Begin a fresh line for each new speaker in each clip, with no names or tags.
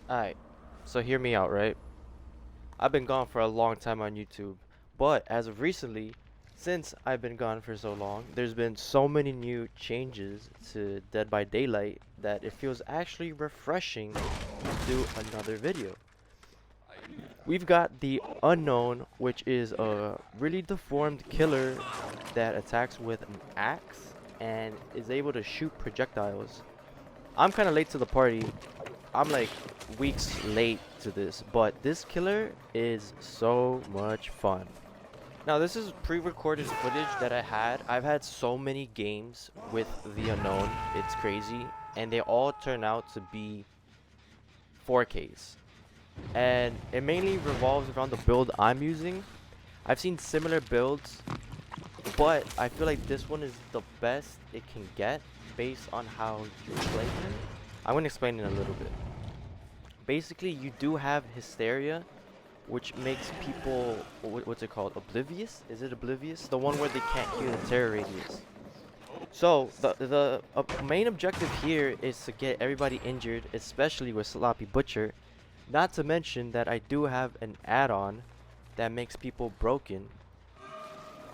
Alright, so hear me out, right? I've been gone for a long time on YouTube, but as of recently, since I've been gone for so long, there's been so many new changes to Dead by Daylight that it feels actually refreshing to do another video. We've got the Unknown, which is a really deformed killer that attacks with an axe and is able to shoot projectiles. I'm kind of late to the party. I'm like weeks late to this, but this killer is so much fun. Now this is pre-recorded footage that I've had so many games with the Unknown, it's crazy, and they all turn out to be 4Ks. And it mainly revolves around the build I'm using. I've seen similar builds, but I feel like this one is the best it can get based on how you play him. I'm going to explain in a little bit. Basically, you do have Hysteria, which makes people, what's it called, oblivious? Is it oblivious? The one where they can't hear the terror radius. So, the main objective here is to get everybody injured, especially with Sloppy Butcher. Not to mention that I do have an add-on that makes people broken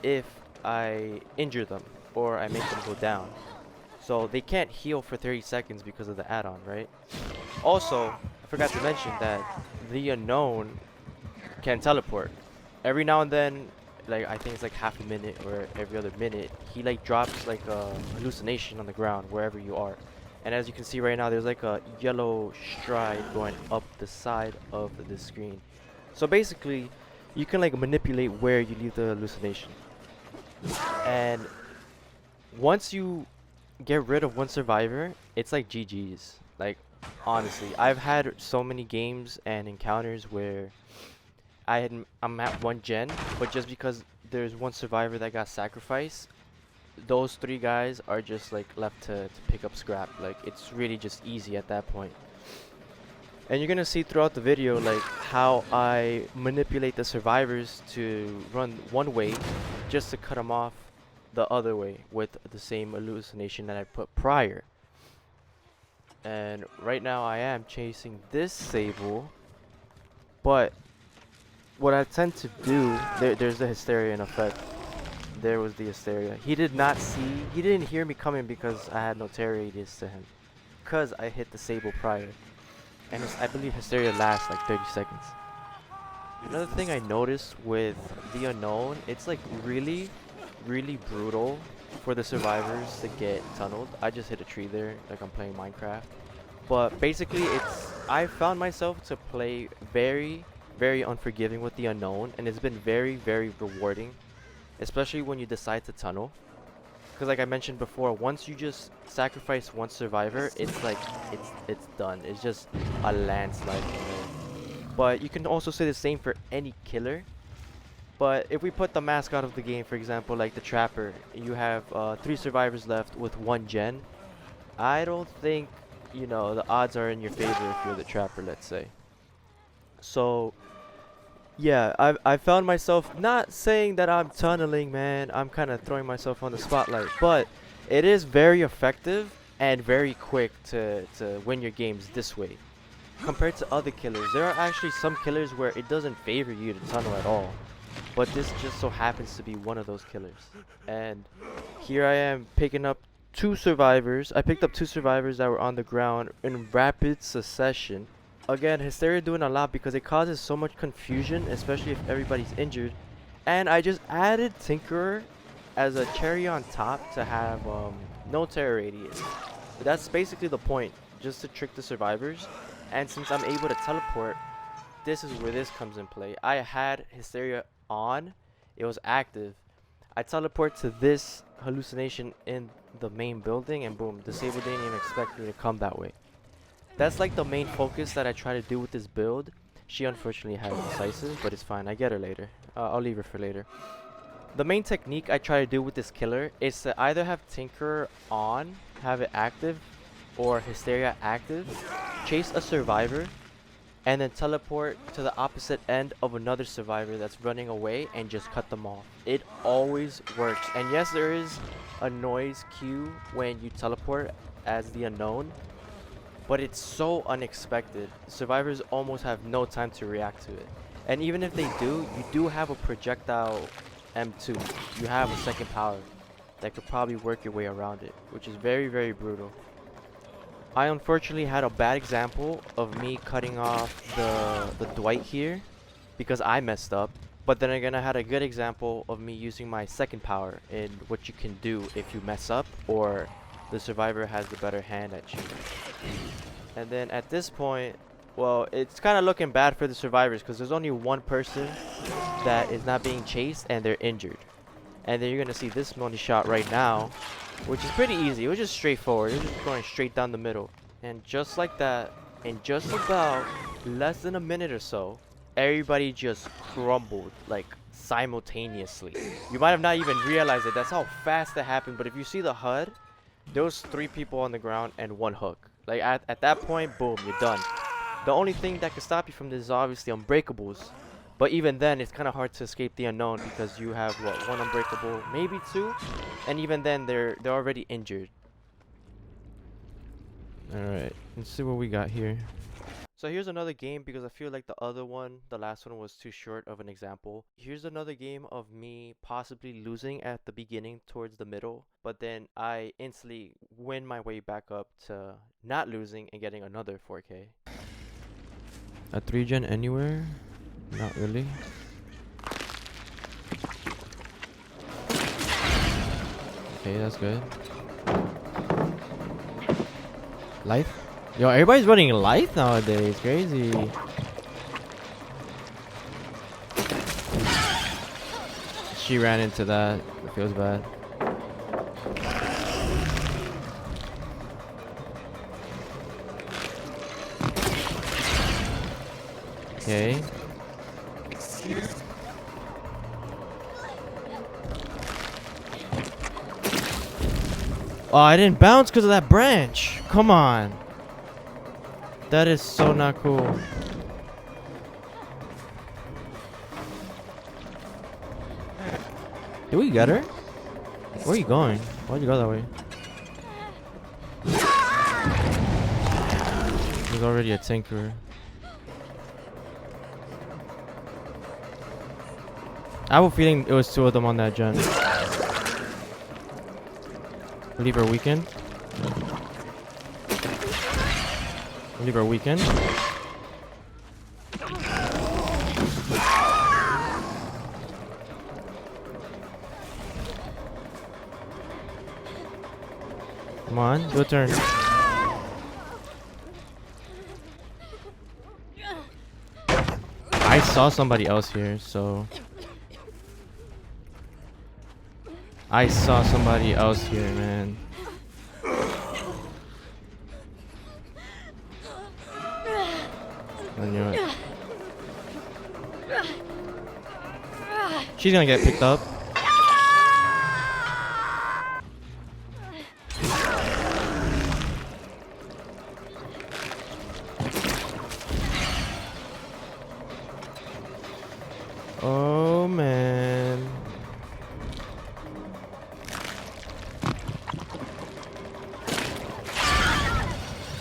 if I injure them or I make them go down. So they can't heal for 30 seconds because of the add-on, right? Also, I forgot to mention that the Unknown can teleport. Every now and then, like I think it's like half a minute or every other minute, he like drops like a hallucination on the ground wherever you are. And as you can see right now, there's like a yellow stride going up the side of the screen. So basically, you can like manipulate where you leave the hallucination. And once you get rid of one survivor, it's like GG's. Like honestly, I've had so many games and encounters where I'm at one gen, but just because there's one survivor that got sacrificed, those three guys are just like left to pick up scrap. Like it's really just easy at that point. And you're gonna see throughout the video like how I manipulate the survivors to run one way just to cut them off the other way with the same hallucination that I put prior. And right now I am chasing this Sable, but what I tend to do, there's the Hysteria in effect. There was the Hysteria. He didn't hear me coming because I had no terror radius to him. Because I hit the Sable prior. And I believe Hysteria lasts like 30 seconds. Another thing I noticed with the Unknown, it's like really brutal for the survivors to get tunneled. I just hit a tree there, like I'm playing Minecraft. But basically, I found myself to play very unforgiving with the Unknown, and it's been very rewarding, especially when you decide to tunnel. Because like I mentioned before, once you just sacrifice one survivor, it's like it's done. It's just a landslide from there. But you can also say the same for any killer. But if we put the mascot of the game, for example, like the Trapper, you have 3 survivors left with 1 gen. I don't think, you know, the odds are in your favor if you're the Trapper, let's say. So yeah, I found myself not saying that I'm tunneling, man. I'm kind of throwing myself on the spotlight, but it is very effective and very quick to win your games this way. Compared to other killers, there are actually some killers where it doesn't favor you to tunnel at all. But this just so happens to be one of those killers. And here I am picking up 2 survivors. I picked up 2 survivors that were on the ground in rapid succession. Again, Hysteria doing a lot because it causes so much confusion, especially if everybody's injured. And I just added Tinkerer as a cherry on top to have no terror radius. That's basically the point, just to trick the survivors. And since I'm able to teleport, this is where this comes in play. I had Hysteria on, it was active. I teleport to this hallucination in the main building, and boom, the Sable didn't even expect me to come that way. That's like the main focus that I try to do with this build. She unfortunately has decisive, but it's fine. I get her later. I'll leave her for later. The main technique I try to do with this killer is to either have Tinkerer on, have it active, or Hysteria active, chase a survivor, and then teleport to the opposite end of another survivor that's running away and just cut them off. It always works. And yes, there is a noise cue when you teleport as the Unknown, but it's so unexpected. Survivors almost have no time to react to it. And even if they do, you do have a projectile M2. You have a second power that could probably work your way around it, which is very, very brutal. I unfortunately had a bad example of me cutting off the Dwight here because I messed up. But then again, I had a good example of me using my second power in what you can do if you mess up or the survivor has the better hand at you. And then at this point, well, it's kind of looking bad for the survivors because there's only one person that is not being chased and they're injured. And then you're going to see this money shot right now, which is pretty easy. It was just straightforward. It was just going straight down the middle. And just like that, in just about less than a minute or so, everybody just crumbled, like, simultaneously. You might have not even realized it. That's how fast it happened. But if you see the HUD, there was 3 people on the ground and 1 hook. Like, at that point, boom, you're done. The only thing that can stop you from this is obviously unbreakables. But even then, it's kind of hard to escape the unknown because you have, what, 1 unbreakable, maybe 2? And even then, they're already injured. Alright, let's see what we got here. So here's another game because I feel like the last one was too short of an example. Here's another game of me possibly losing at the beginning towards the middle, but then I instantly win my way back up to not losing and getting another 4K. A 3-gen anywhere? Not really. Okay, that's good. Life? Yo, everybody's running life nowadays. Crazy. She ran into that. It feels bad. Okay. Oh, I didn't bounce because of that branch. Come on. That is so not cool. Did we get her? Where are you going? Why'd you go that way? There's already a tinker. I have a feeling it was 2 of them on that gen. Leave her weakened. Leave her weakened. Come on, your turn. I saw somebody else here, so... I saw somebody else here, man. I knew it. She's gonna get picked up. Oh man.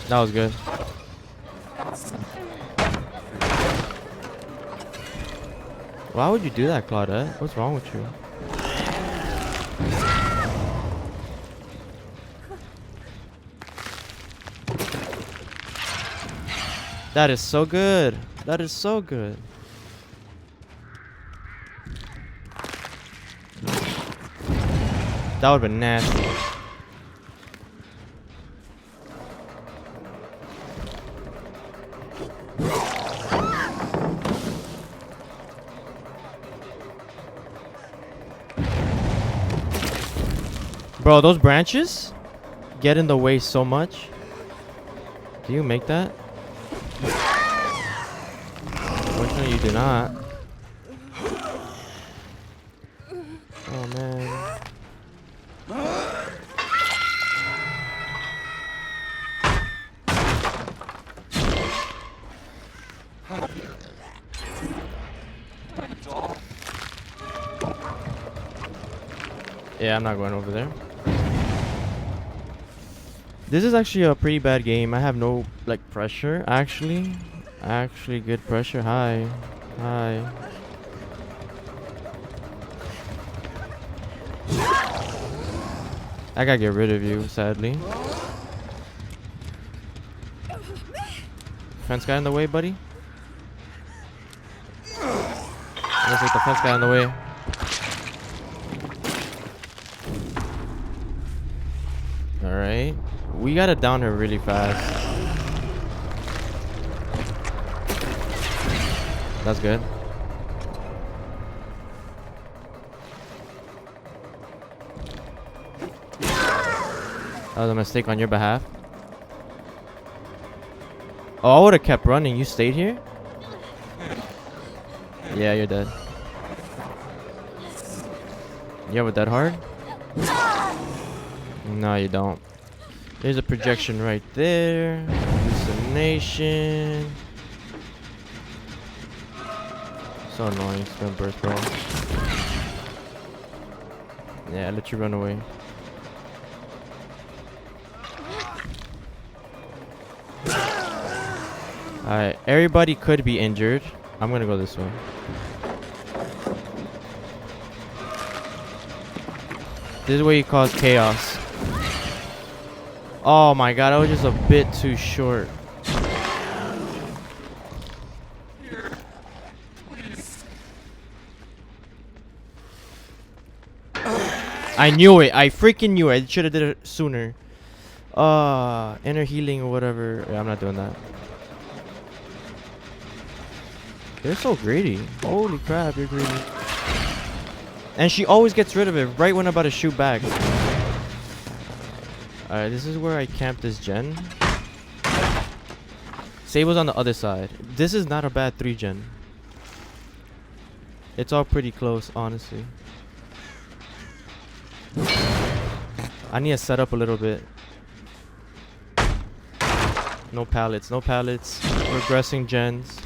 That was good. Why would you do that, Claudette? What's wrong with you? That is so good. That is so good. That would have been nasty. Bro, those branches get in the way so much. Do you make that? Unfortunately, you do not. Oh, man. Yeah, I'm not going over there. This is actually a pretty bad game. I have no like pressure, actually. Actually good pressure. Hi. Hi. I gotta get rid of you, sadly. Fence guy in the way, buddy? Looks like the fence guy in the way. Alright. We gotta down her really fast. That's good. That was a mistake on your behalf. Oh, I would have kept running. You stayed here? Yeah, you're dead. You have a dead hard? No, you don't. There's a projection right there. Hallucination. So annoying. Spin burst, bro. Yeah, I let you run away. Alright, everybody could be injured. I'm gonna go this way. This is where you cause chaos. Oh my god, I was just a bit too short. I knew it. I freaking knew it. I should have did it sooner. Inner healing or whatever. Yeah, I'm not doing that. They're so greedy. Holy crap, you're greedy. And she always gets rid of it right when I'm about to shoot back. Alright, this is where I camp this gen. Sable's on the other side. This is not a bad 3 gen. It's all pretty close, honestly. I need to set up a little bit. No pallets, no pallets. Regressing gens.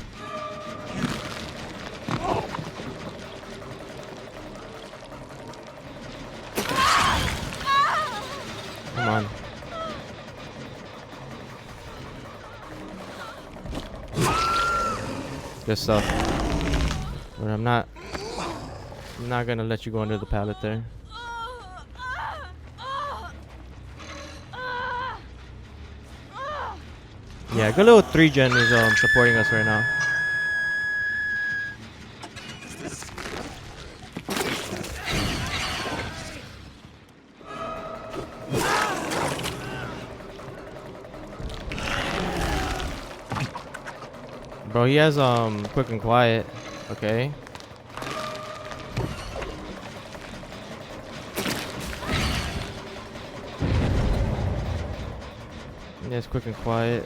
Come on. Good stuff. But I'm not gonna let you go under the pallet there. Yeah, good little 3 gen is supporting us right now. Bro, he has quick and quiet. Okay. He has quick and quiet.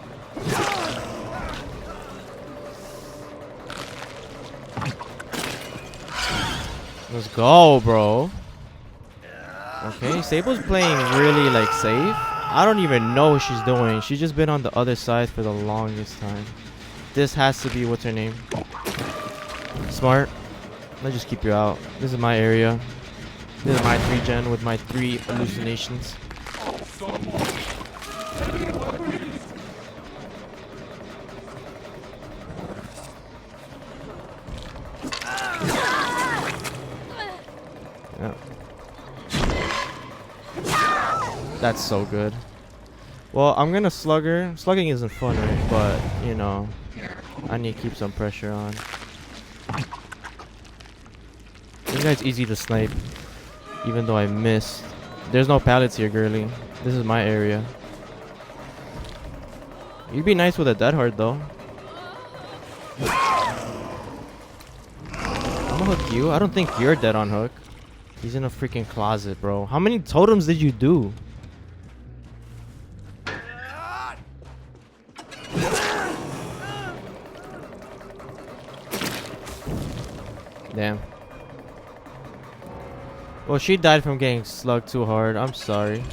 Let's go, bro. Okay, Sable's playing really like safe. I don't even know what she's doing. She's just been on the other side for the longest time. This has to be, what's her name? Smart. Let's just keep you out. This is my area. This is my 3 gen with my 3 hallucinations. Yeah. That's so good. Well, I'm gonna slug her. Slugging isn't fun, right? But, you know, I need to keep some pressure on. This guy's easy to snipe, even though I missed. There's no pallets here, girly. This is my area. You'd be nice with a dead hard, though. I'm gonna hook you. I don't think you're dead on hook. He's in a freaking closet, bro. How many totems did you do? Damn. Well, she died from getting slugged too hard. I'm sorry.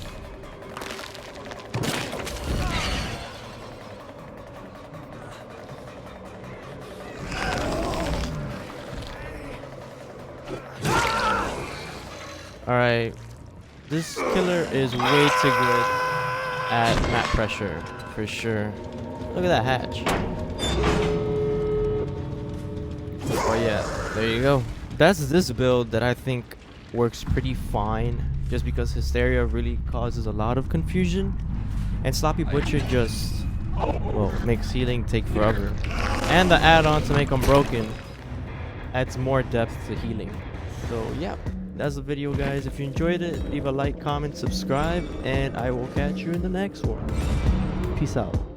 Alright. This killer is way too good at map pressure, for sure. Look at that hatch. Oh yeah, there you go. That's this build that I think works pretty fine, just because Hysteria really causes a lot of confusion, and Sloppy Butcher just, well, makes healing take forever. And the add-on to make Unbroken adds more depth to healing. So yeah, that's the video, guys. If you enjoyed it, leave a like, comment, subscribe, and I will catch you in the next one. Peace out.